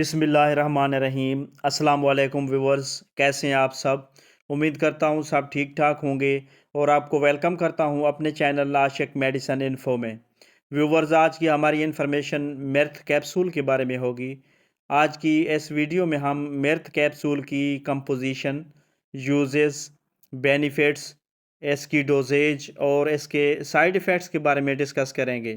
بسم اللہ الرحمن الرحیم۔ السلام علیکم ویورز، کیسے ہیں آپ سب؟ امید کرتا ہوں سب ٹھیک ٹھاک ہوں گے اور آپ کو ویلکم کرتا ہوں اپنے چینل عاشق میڈیسن انفو میں۔ ویورز، آج کی ہماری انفارمیشن میرتھ کیپسول کے بارے میں ہوگی۔ آج کی اس ویڈیو میں ہم میرتھ کیپسول کی کمپوزیشن، یوزز، بینیفٹس، اس کی ڈوزیج اور اس کے سائیڈ ایفیکٹس کے بارے میں ڈسکس کریں گے۔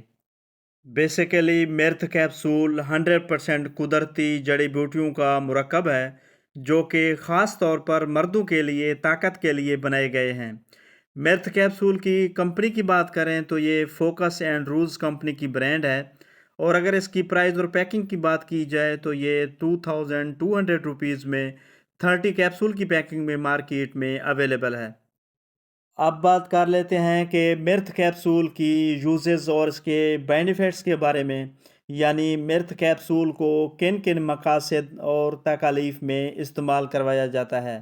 بیسیکلی میرتھ کیپسول 100% قدرتی جڑی بوٹیوں کا مرکب ہے جو کہ خاص طور پر مردوں کے لیے طاقت کے لیے بنائے گئے ہیں۔ میرتھ کیپسول کی کمپنی کی بات کریں تو یہ فوکس اینڈ روز کمپنی کی برانڈ ہے، اور اگر اس کی پرائز اور پیکنگ کی بات کی جائے تو یہ 2200 روپیز میں 30 کیپسول کی پیکنگ میں مارکیٹ میں اویلیبل ہے۔ اب بات کر لیتے ہیں کہ میرتھ کیپسول کی یوزز اور اس کے بینیفٹس کے بارے میں، یعنی میرتھ کیپسول کو کن کن مقاصد اور تکالیف میں استعمال کروایا جاتا ہے۔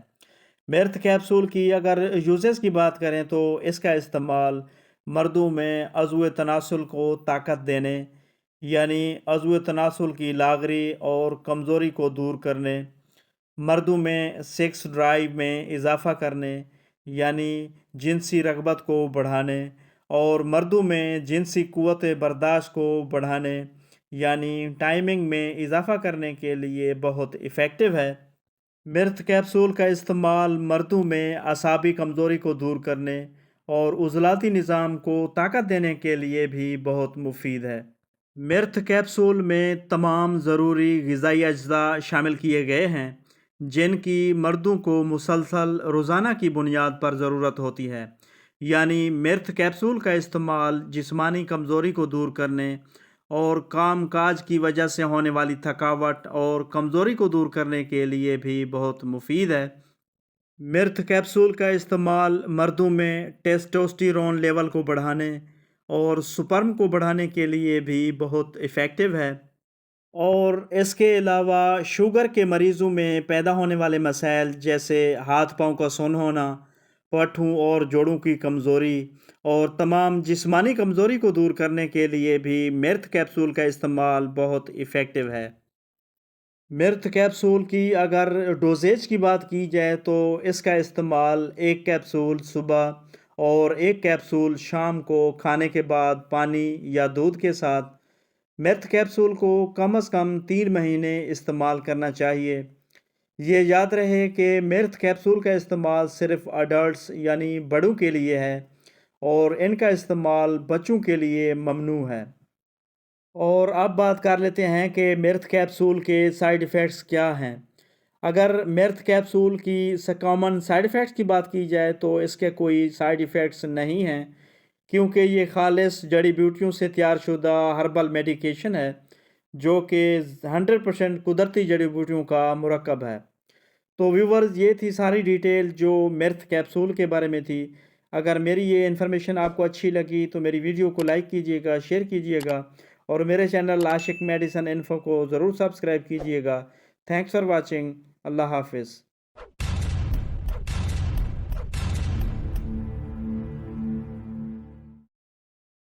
میرتھ کیپسول کی اگر یوزز کی بات کریں تو اس کا استعمال مردوں میں عضو تناسل کو طاقت دینے، یعنی عضو تناسل کی لاغری اور کمزوری کو دور کرنے، مردوں میں سیکس ڈرائیو میں اضافہ کرنے یعنی جنسی رغبت کو بڑھانے، اور مردوں میں جنسی قوت برداشت کو بڑھانے یعنی ٹائمنگ میں اضافہ کرنے کے لیے بہت ایفیکٹو ہے۔ میرتھ کیپسول کا استعمال مردوں میں اعصابی کمزوری کو دور کرنے اور عضلاتی نظام کو طاقت دینے کے لیے بھی بہت مفید ہے۔ میرتھ کیپسول میں تمام ضروری غذائی اجزاء شامل کیے گئے ہیں جن کی مردوں کو مسلسل روزانہ کی بنیاد پر ضرورت ہوتی ہے، یعنی میرتھ کیپسول کا استعمال جسمانی کمزوری کو دور کرنے اور کام کاج کی وجہ سے ہونے والی تھکاوٹ اور کمزوری کو دور کرنے کے لیے بھی بہت مفید ہے۔ میرتھ کیپسول کا استعمال مردوں میں ٹیسٹوسٹیرون لیول کو بڑھانے اور سپرم کو بڑھانے کے لیے بھی بہت ایفیکٹو ہے، اور اس کے علاوہ شوگر کے مریضوں میں پیدا ہونے والے مسائل جیسے ہاتھ پاؤں کا سن ہونا، پٹھوں اور جوڑوں کی کمزوری اور تمام جسمانی کمزوری کو دور کرنے کے لیے بھی میرتھ کیپسول کا استعمال بہت ایفیکٹو ہے۔ میرتھ کیپسول کی اگر ڈوزیج کی بات کی جائے تو اس کا استعمال 1 کیپسول صبح اور 1 کیپسول شام کو کھانے کے بعد پانی یا دودھ کے ساتھ میرتھ کیپسول کو کم از کم 3 مہینے استعمال کرنا چاہیے۔ یہ یاد رہے کہ میرتھ کیپسول کا استعمال صرف اڈلٹس یعنی بڑوں کے لیے ہے اور ان کا استعمال بچوں کے لیے ممنوع ہے۔ اور اب بات کر لیتے ہیں کہ میرتھ کیپسول کے سائیڈ ایفیکٹس کیا ہیں۔ اگر میرتھ کیپسول کی کامن سائیڈ ایفیکٹس کی بات کی جائے تو اس کے کوئی سائیڈ ایفیکٹس نہیں ہیں، کیونکہ یہ خالص جڑی بوٹیوں سے تیار شدہ ہربل میڈیکیشن ہے جو کہ 100% قدرتی جڑی بوٹیوں کا مرکب ہے۔ تو ویورز، یہ تھی ساری ڈیٹیل جو میرتھ کیپسول کے بارے میں تھی۔ اگر میری یہ انفارمیشن آپ کو اچھی لگی تو میری ویڈیو کو لائک کیجیے گا، شیئر کیجیے گا، اور میرے چینل عاشق میڈیسن انفو کو ضرور سبسکرائب کیجیے گا۔ Thanks for watching. اللہ حافظ۔